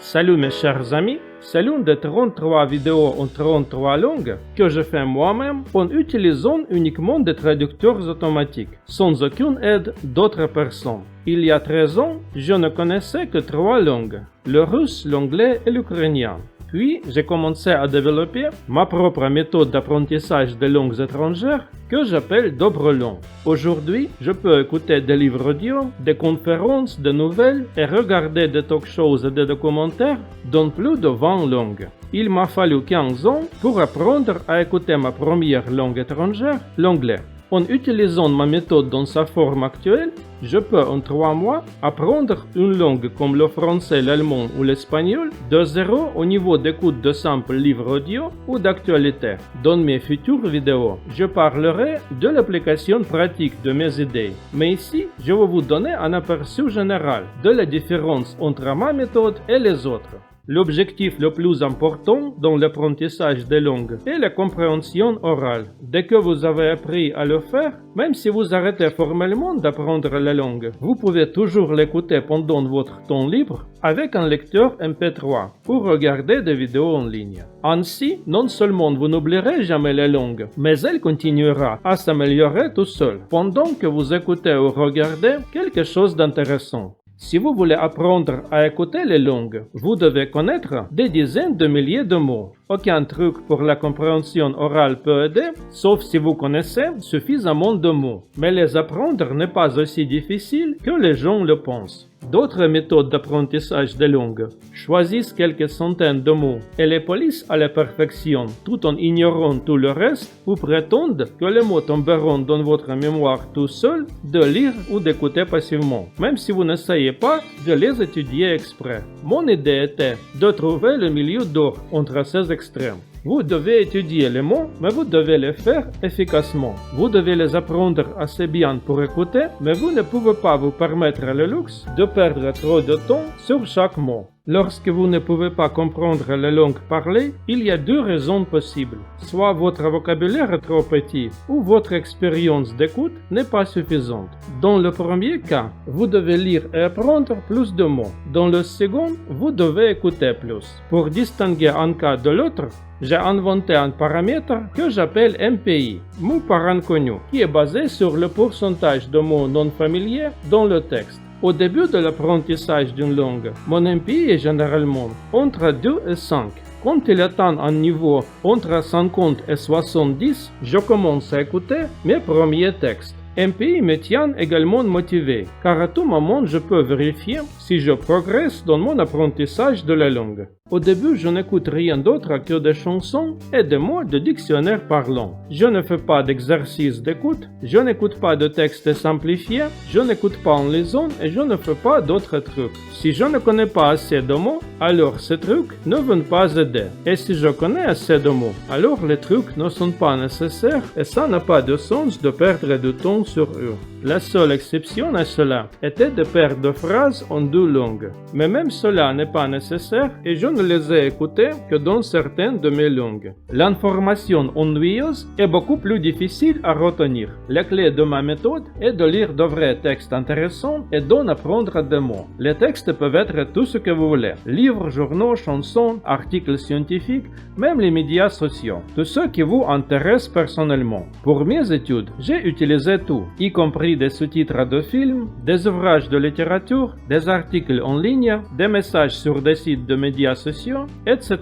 Salut mes chers amis, c'est l'une des 33 vidéos en 33 langues que je fais moi-même en utilisant uniquement des traducteurs automatiques, sans aucune aide d'autres personnes. Il y a 13 ans, je ne connaissais que 3 langues, le russe, l'anglais et l'ukrainien. Puis, j'ai commencé à développer ma propre méthode d'apprentissage des langues étrangères que j'appelle Dobrolong. Aujourd'hui, je peux écouter des livres audio, des conférences, des nouvelles et regarder des talk shows et des documentaires dans plus de 20 langues. Il m'a fallu 15 ans pour apprendre à écouter ma première langue étrangère, l'anglais. En utilisant ma méthode dans sa forme actuelle, je peux en 3 mois apprendre une langue comme le français, l'allemand ou l'espagnol de zéro au niveau d'écoute de simples livres audio ou d'actualité. Dans mes futures vidéos, je parlerai de l'application pratique de mes idées. Mais ici, je vais vous donner un aperçu général de la différence entre ma méthode et les autres. L'objectif le plus important dans l'apprentissage des langues est la compréhension orale. Dès que vous avez appris à le faire, même si vous arrêtez formellement d'apprendre la langue, vous pouvez toujours l'écouter pendant votre temps libre avec un lecteur MP3 ou regarder des vidéos en ligne. Ainsi, non seulement vous n'oublierez jamais la langue, mais elle continuera à s'améliorer tout seul pendant que vous écoutez ou regardez quelque chose d'intéressant. Si vous voulez apprendre à écouter les langues, vous devez connaître des dizaines de milliers de mots. Aucun truc pour la compréhension orale peut aider, sauf si vous connaissez suffisamment de mots. Mais les apprendre n'est pas aussi difficile que les gens le pensent. D'autres méthodes d'apprentissage des langues choisissent quelques centaines de mots et les polissent à la perfection tout en ignorant tout le reste ou prétendent que les mots tomberont dans votre mémoire tout seul de lire ou d'écouter passivement, même si vous n'essayez pas de les étudier exprès. Mon idée était de trouver le milieu d'or entre ces extrêmes. Vous devez étudier les mots, mais vous devez les faire efficacement. Vous devez les apprendre assez bien pour écouter, mais vous ne pouvez pas vous permettre le luxe de perdre trop de temps sur chaque mot. Lorsque vous ne pouvez pas comprendre la langue parlée, il y a 2 raisons possibles. Soit votre vocabulaire est trop petit, ou votre expérience d'écoute n'est pas suffisante. Dans le premier cas, vous devez lire et apprendre plus de mots. Dans le second, vous devez écouter plus. Pour distinguer un cas de l'autre, j'ai inventé un paramètre que j'appelle MPI, mot par inconnu, qui est basé sur le pourcentage de mots non familiers dans le texte. Au début de l'apprentissage d'une langue, mon MPI est généralement entre 2 et 5. Quand il atteint un niveau entre 50 et 70, je commence à écouter mes premiers textes. MPI me tient également motivé, car à tout moment je peux vérifier si je progresse dans mon apprentissage de la langue. Au début, je n'écoute rien d'autre que des chansons et des mots de dictionnaire parlant. Je ne fais pas d'exercice d'écoute, je n'écoute pas de textes simplifiés, je n'écoute pas en lisant et je ne fais pas d'autres trucs. Si je ne connais pas assez de mots, alors ces trucs ne vont pas aider. Et si je connais assez de mots, alors les trucs ne sont pas nécessaires et ça n'a pas de sens de perdre du temps sur eux. La seule exception à cela était de perdre des phrases en 2 langues. Mais même cela n'est pas nécessaire et je ne les ai écoutées que dans certaines de mes langues. L'information ennuyeuse est beaucoup plus difficile à retenir. La clé de ma méthode est de lire de vrais textes intéressants et d'en apprendre des mots. Les textes peuvent être tout ce que vous voulez. Livres, journaux, chansons, articles scientifiques, même les médias sociaux. Tout ce qui vous intéresse personnellement. Pour mes études, j'ai utilisé tout, y compris des sous-titres de films, des ouvrages de littérature, des articles en ligne, des messages sur des sites de médias sociaux, etc.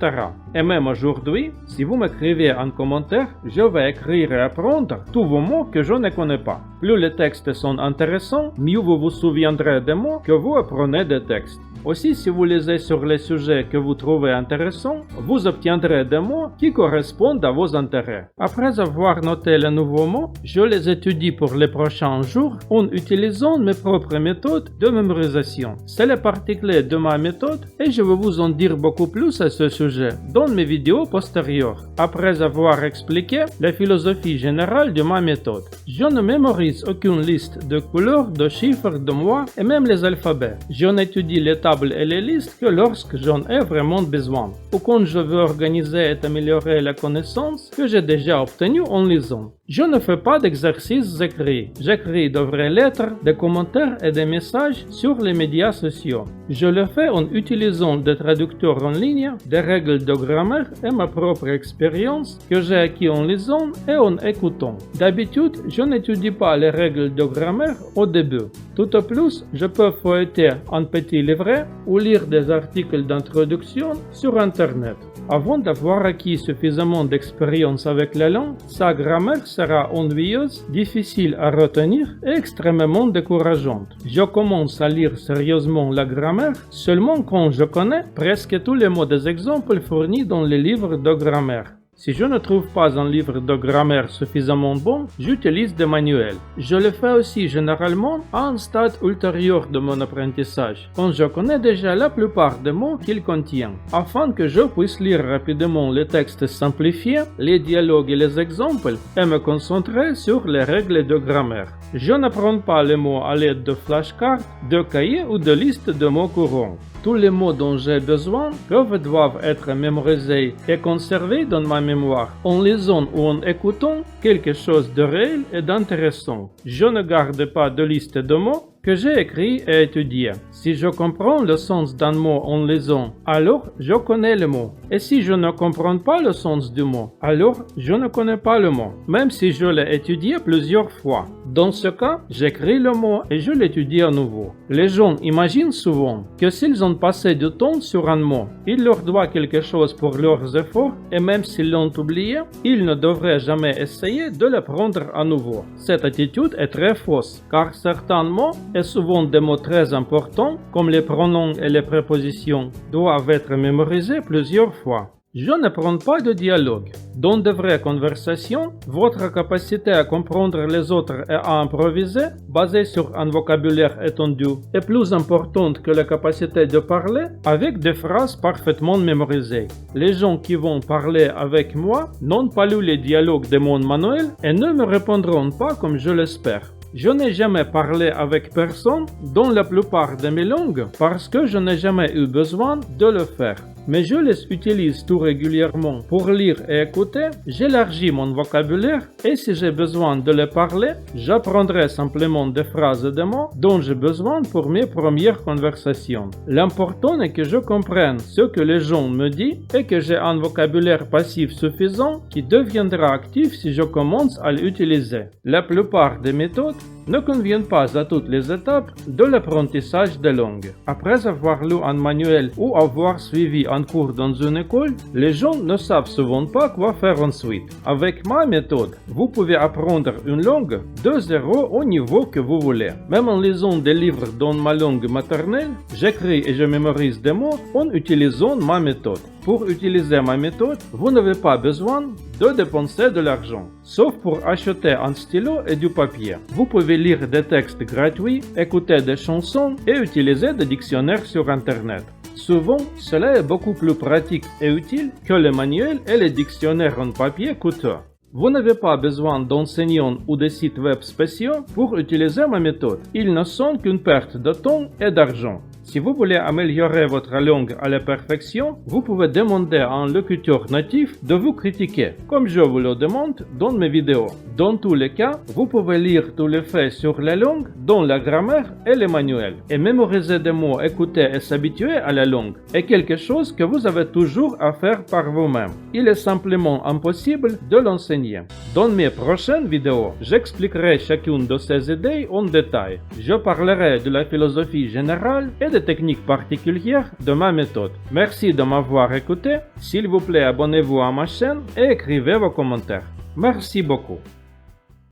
Et même aujourd'hui, si vous m'écrivez un commentaire, je vais écrire et apprendre tous vos mots que je ne connais pas. Plus les textes sont intéressants, mieux vous vous souviendrez des mots que vous apprenez des textes. Aussi, si vous lisez sur les sujets que vous trouvez intéressants, vous obtiendrez des mots qui correspondent à vos intérêts. Après avoir noté les nouveaux mots, je les étudie pour les prochains jours en utilisant mes propres méthodes de mémorisation. C'est la partie clé de ma méthode et je vais vous en dire beaucoup plus à ce sujet dans mes vidéos postérieures. Après avoir expliqué la philosophie générale de ma méthode, je ne mémorise aucune liste de couleurs, de chiffres, de mots et même les alphabets. Je n'étudie les tables et les listes que lorsque j'en ai vraiment besoin, ou quand je veux organiser et améliorer la connaissance que j'ai déjà obtenue en lisant. Je ne fais pas d'exercices écrits. J'écris de vraies lettres, des commentaires et des messages sur les médias sociaux. Je le fais en utilisant des traducteurs en ligne, des règles de grammaire et ma propre expérience que j'ai acquis en lisant et en écoutant. D'habitude, je n'étudie pas les règles de grammaire au début. Tout au plus, je peux feuilleter un petit livret ou lire des articles d'introduction sur Internet. Avant d'avoir acquis suffisamment d'expérience avec la langue, sa grammaire sera ennuyeuse, difficile à retenir et extrêmement décourageante. Je commence à lire sérieusement la grammaire seulement quand je connais presque tous les mots des exemples fournis dans les livres de grammaire. Si je ne trouve pas un livre de grammaire suffisamment bon, j'utilise des manuels. Je le fais aussi généralement à un stade ultérieur de mon apprentissage, quand je connais déjà la plupart des mots qu'il contient, afin que je puisse lire rapidement les textes simplifiés, les dialogues et les exemples, et me concentrer sur les règles de grammaire. Je n'apprends pas les mots à l'aide de flashcards, de cahiers ou de listes de mots courants. Tous les mots dont j'ai besoin doivent être mémorisés et conservés dans ma mémoire en lisant ou en écoutant quelque chose de réel et d'intéressant. Je ne garde pas de liste de mots que j'ai écrit et étudié. Si je comprends le sens d'un mot en lisant, alors je connais le mot. Et si je ne comprends pas le sens du mot, alors je ne connais pas le mot, même si je l'ai étudié plusieurs fois. Dans ce cas, j'écris le mot et je l'étudie à nouveau. Les gens imaginent souvent que s'ils ont passé du temps sur un mot, il leur doit quelque chose pour leurs efforts et même s'ils l'ont oublié, ils ne devraient jamais essayer de l'apprendre à nouveau. Cette attitude est très fausse, car certains mots et souvent des mots très importants, comme les pronoms et les prépositions, doivent être mémorisés plusieurs fois. Je ne prends pas de dialogue. Dans de vraies conversations, votre capacité à comprendre les autres et à improviser, basée sur un vocabulaire étendu, est plus importante que la capacité de parler avec des phrases parfaitement mémorisées. Les gens qui vont parler avec moi n'ont pas lu les dialogues de mon manuel et ne me répondront pas comme je l'espère. Je n'ai jamais parlé avec personne dans la plupart de mes langues parce que je n'ai jamais eu besoin de le faire. Mais je les utilise tout régulièrement pour lire et écouter, j'élargis mon vocabulaire et si j'ai besoin de les parler, j'apprendrai simplement des phrases et des mots dont j'ai besoin pour mes premières conversations. L'important est que je comprenne ce que les gens me disent et que j'ai un vocabulaire passif suffisant qui deviendra actif si je commence à l'utiliser. La plupart des méthodes ne conviennent pas à toutes les étapes de l'apprentissage des langues. Après avoir lu un manuel ou avoir suivi un cours dans une école, les gens ne savent souvent pas quoi faire ensuite. Avec ma méthode, vous pouvez apprendre une langue de zéro au niveau que vous voulez. Même en lisant des livres dans ma langue maternelle, j'écris et je mémorise des mots en utilisant ma méthode. Pour utiliser ma méthode, vous n'avez pas besoin de dépenser de l'argent, sauf pour acheter un stylo et du papier. Vous pouvez lire des textes gratuits, écouter des chansons et utiliser des dictionnaires sur Internet. Souvent, cela est beaucoup plus pratique et utile que les manuels et les dictionnaires en papier coûteux. Vous n'avez pas besoin d'enseignants ou de sites web spéciaux pour utiliser ma méthode. Ils ne sont qu'une perte de temps et d'argent. Si vous voulez améliorer votre langue à la perfection, vous pouvez demander à un locuteur natif de vous critiquer, comme je vous le demande dans mes vidéos. Dans tous les cas, vous pouvez lire tous les faits sur la langue, dont la grammaire et les manuels. Et mémoriser des mots, écouter et s'habituer à la langue est quelque chose que vous avez toujours à faire par vous-même. Il est simplement impossible de l'enseigner. Dans mes prochaines vidéos, j'expliquerai chacune de ces idées en détail. Je parlerai de la philosophie générale et des techniques particulières de ma méthode. Merci de m'avoir écouté. S'il vous plaît, abonnez-vous à ma chaîne et écrivez vos commentaires. Merci beaucoup.